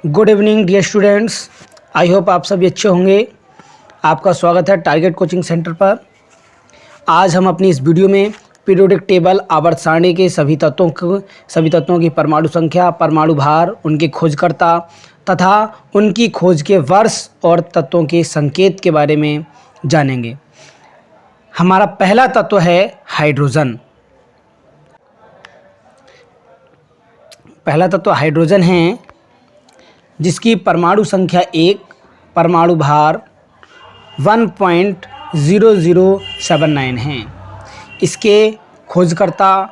Good evening dear students. I hope आप सभी अच्छे होंगे। आपका स्वागत है टारगेट कोचिंग सेंटर पर। आज हम अपनी इस वीडियो में पीरियोडिक टेबल आवर्त सारणी के सभी तत्वों की परमाणु संख्या, परमाणु भार, उनके खोजकर्ता तथा उनकी खोज के वर्ष और तत्वों के संकेत के बारे में जानेंगे। हमारा पहला तत्व है हाइड्रोजन। पहला तत्व हाइड्रोजन है, जिसकी परमाणु संख्या 1, परमाणु भार 1.0079 हैं। इसके खोजकर्ता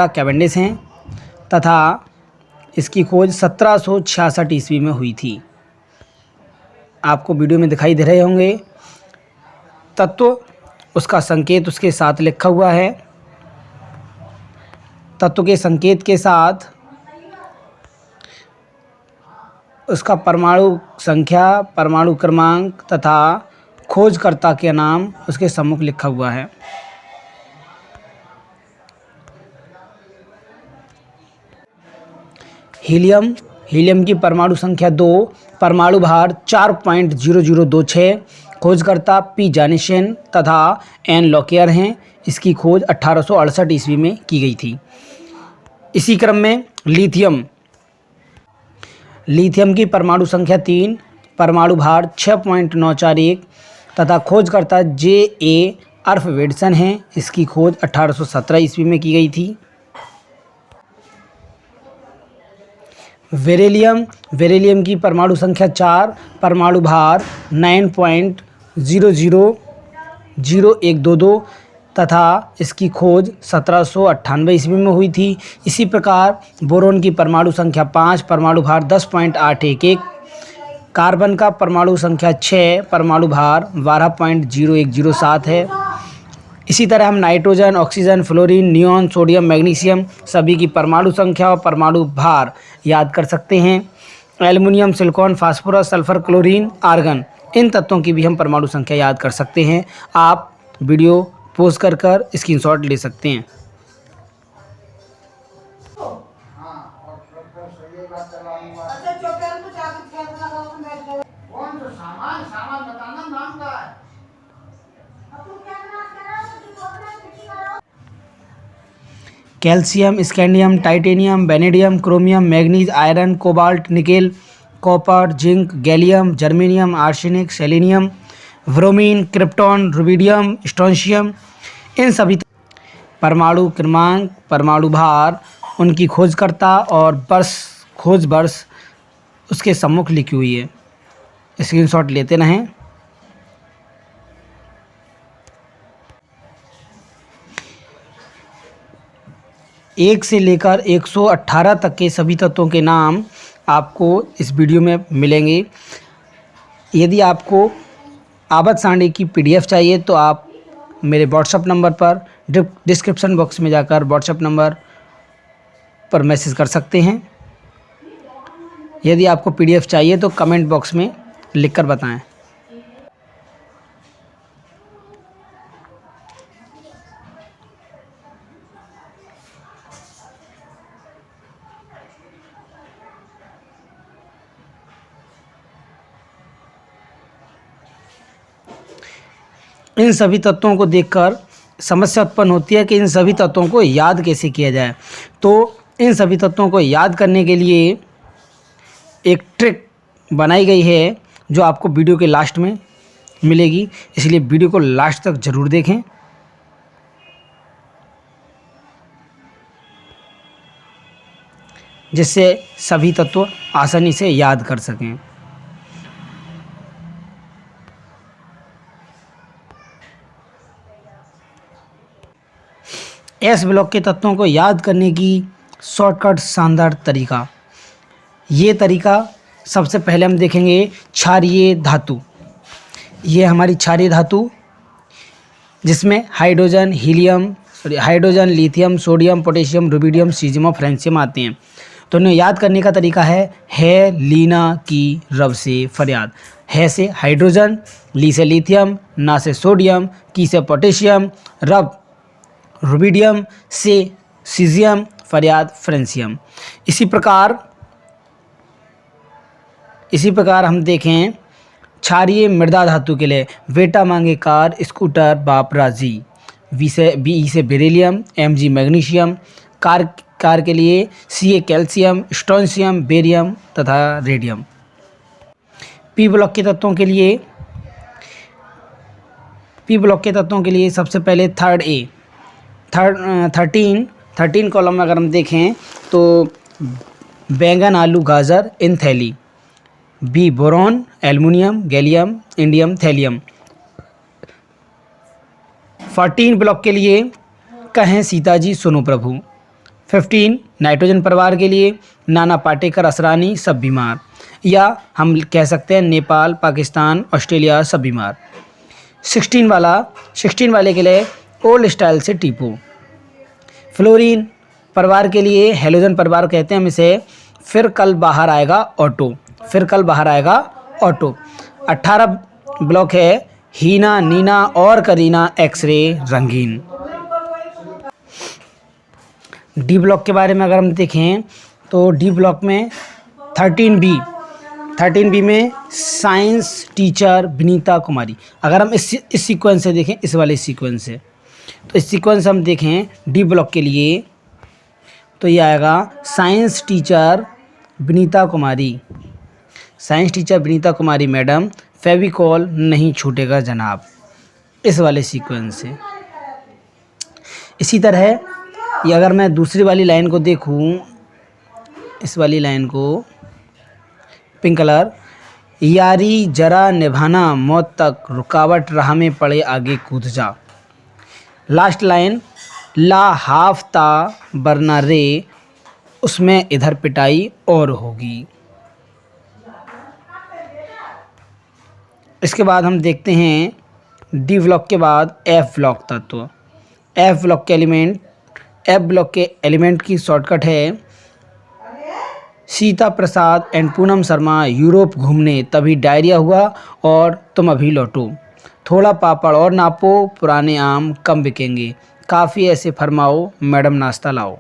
कैवेंडिश हैं तथा इसकी खोज 1766 ईस्वी में हुई थी। आपको वीडियो में दिखाई दे रहे होंगे तत्व, उसका संकेत उसके साथ लिखा हुआ है। तत्व के संकेत के साथ उसका परमाणु संख्या, परमाणु क्रमांक तथा खोजकर्ता के नाम उसके सम्मुख लिखा हुआ है। हीलियम की परमाणु संख्या 2, परमाणु भार 4.0026, खोजकर्ता पी जानिशन तथा एन लॉकेयर हैं। इसकी खोज 1868 ईस्वी में की गई थी। इसी क्रम में लिथियम की परमाणु संख्या 3, परमाणु भार 6.941 तथा खोजकर्ता जे ए अर्फवेडसन हैं। इसकी खोज 1817 ईस्वी में की गई थी। बेरिलियम की परमाणु संख्या 4, परमाणु भार 9.000122 तथा इसकी खोज 1798 ईस्वी में हुई थी। इसी प्रकार बोरोन की परमाणु संख्या 5, परमाणु भार 10.811, कार्बन का परमाणु संख्या 6, परमाणु भार 12.0107 है। इसी तरह हम nitrogen, oxygen, fluorine, neon, sodium, magnesium सभी की परमाणु संख्या और परमाणु भार याद कर सकते हैं। Aluminium, silicon, phosphorus, sulphur, chlorine, argon, इन तत्वों की भी हम परमाणु संख्या याद कर सकते हैं। आप वीडियो पॉज कर स्क्रीनशॉट ले सकते हैं। Calcium, scandium, titanium, vanadium, chromium, manganese, iron, cobalt, nickel, copper, zinc, gallium, germanium, arsenic, selenium, bromine, krypton, rubidium, strontium, इन सभी परमाणु क्रमांक, परमाणु भार, उनकी खोजकर्ता और खोज वर्ष उसके सम्मुख लिखी हुई है। स्क्रीनशॉट लेते रहें। एक से लेकर 118 तक के सभी तत्वों के नाम आपको इस वीडियो में मिलेंगे। यदि आपको आवर्त सारणी की PDF चाहिए तो आप मेरे व्हाट्सएप नंबर पर डिस्क्रिप्शन बॉक्स में जाकर व्हाट्सएप नंबर पर मैसेज कर सकते हैं। यदि आपको PDF चाहिए तो कमेंट बॉक्स में लिखकर बताएं। इन सभी तत्वों को देखकर समस्या उत्पन्न होती है कि इन सभी तत्वों को याद कैसे किया जाए। तो इन सभी तत्वों को याद करने के लिए एक ट्रिक बनाई गई है जो आपको वीडियो के लास्ट में मिलेगी, इसलिए वीडियो को लास्ट तक ज़रूर देखें। जिससे सभी तत्व आसानी से याद कर सकें। एस ब्लॉक के तत्वों को याद करने की शॉर्टकट शानदार तरीका। ये तरीका सबसे पहले हम देखेंगे क्षारीय धातु। ये हमारी क्षारीय धातु जिसमें hydrogen, lithium, sodium, potassium, rubidium, caesium और फ्रेंशियम आते हैं। तो इन्हें याद करने का तरीका है लीना की रव से फरियाद। है से हाइड्रोजन, ली से लिथियम, ना से सोडियम, की से पोटेशियम, रव रुबिडियम, से सीजियम, फरियाद फ्रेंशियम। इसी प्रकार हम देखें क्षारीय मृदा धातु के लिए बेटा मांगे कार, स्कूटर बाप राजी। बी से बेरिलियम, Mg मैग्नीशियम। कार के लिए Ca कैल्शियम, स्ट्रोंशियम, बेरियम तथा रेडियम। पी ब्लॉक के तत्वों के लिए सबसे पहले 13 कॉलम में अगर हम देखें तो बैंगन, आलू, गाजर इन थैली। B boron, aluminium, gallium, indium, thallium. 14 block के लिए कहें सीता जी सुनो प्रभु। 15 नाइट्रोजन परिवार के लिए नाना पाटेकर, असरानी सब बीमार, या हम कह सकते हैं नेपाल, पाकिस्तान, ऑस्ट्रेलिया सब बीमार। 16 वाले के लिए ओल्ड स्टाइल से टीपो। फ्लोरीन परिवार के लिए हेलोजन परिवार कहते हैं हम इसे। फिर कल बाहर आएगा ऑटो। 18 ब्लॉक है हीना, नीना और करीना, एक्सरे, रंगीन। डी ब्लॉक के बारे में अगर हम देखें तो डी ब्लॉक में 13B में साइंस टीचर विनीता कुमारी। अगर हम इस सीक्वेंस से देखें, इस वाले सीक्वेंस से, तो इस सीक्वेंस हम देखें डी ब्लॉक के लिए तो ये आएगा साइंस टीचर विनीता कुमारी मैडम, फेविकॉल नहीं छूटेगा जनाब, इस वाले सीक्वेंस से। इसी तरह ये अगर मैं दूसरी वाली लाइन को देखूं, इस वाली लाइन को पिंक कलर, यारी जरा निभाना मौत तक, रुकावट राह में पड़े आगे कूद जा। लास्ट लाइन ला हाफ्ता बरना रे, उसमें इधर पिटाई और होगी। इसके बाद हम देखते हैं डी ब्लॉक के बाद एफ ब्लॉक तत्व। एफ ब्लॉक के एलिमेंट की शॉर्टकट है सीता प्रसाद एंड पूनम शर्मा यूरोप घूमने, तभी डायरिया हुआ और तुम अभी लौटो। थोड़ा पापड़ और नापो, पुराने आम कम बिकेंगे, काफ़ी ऐसे फरमाओ, मैडम नाश्ता लाओ।